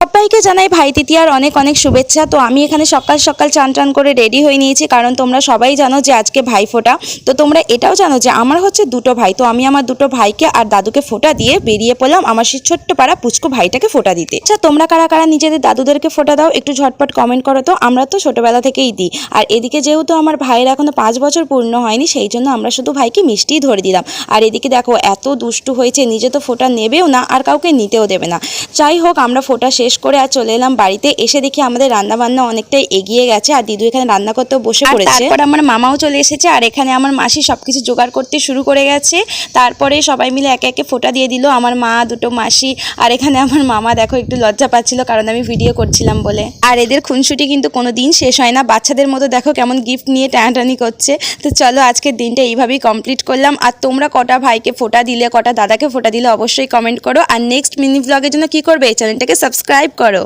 সবাইকে জানাই ভাই তৃতীয়ার অনেক অনেক শুভেচ্ছা। তো আমি এখানে সকাল সকাল চান টান করে রেডি হয়ে নিয়েছি, কারণ তোমরা সবাই জানো যে আজকে ভাইফোঁটা। তো তোমরা এটাও জানো যে আমার হচ্ছে দুটো ভাই। তো আমি আমার দুটো ভাইকে আর দাদুকে ফোঁটা দিয়ে বেরিয়ে পড়লাম আমার সেই ছোট্ট পাড়া পুচকু ভাইটাকে ফোঁটা দিতে। আচ্ছা, তোমরা কারা কারা নিজেদের দাদুদেরকে ফোঁটা দাও একটু ঝটপট কমেন্ট করো তো। আমরা তো ছোটবেলা থেকেই দিই। আর এদিকে যেহেতু আমার ভাইয়ের এখনো 5 বছর পূর্ণ হয়নি, সেই জন্য আমরা শুধু ভাইকে মিষ্টিই ধরে দিলাম। আর এদিকে দেখো এত দুষ্টু হয়েছে, নিজে তো ফোঁটা নেবেও না আর কাউকে নিতেও দেবে না। যাই হোক, আমরা ফোঁটা শেষ করে আর চলে এলাম বাড়িতে। এসে দেখি আমাদের রান্না বান্না অনেকটাই এগিয়ে গেছে আর দিদু এখানে রান্না করতেও বসে পড়েছে। তারপর আমার মামাও চলে এসেছে আর এখানে আমার মাসি সবকিছু জোগাড় করতে শুরু করে গেছে। তারপরে সবাই মিলে একে একে ফোঁটা দিয়ে দিল, আমার মা, দুটো মাসি। আর এখানে আমার মামা দেখো একটু লজ্জা পাচ্ছিল, কারণ আমি ভিডিও করছিলাম বলে। আর এদের খুনসুটি কিন্তু কোনো দিন শেষ হয় না। বাচ্চাদের মতো দেখো কেমন গিফট নিয়ে টানাটানি করছে। তো চলো আজকের দিনটা এইভাবেই কমপ্লিট করলাম। আর তোমরা কটা ভাইকে ফোঁটা দিলে, কটা দাদাকে ফোঁটা দিলে অবশ্যই কমেন্ট করো। আর নেক্সট মিনি ব্লগের জন্য কি করবে, এই চ্যানেলটাকে সাবস্ক্রাইব করো।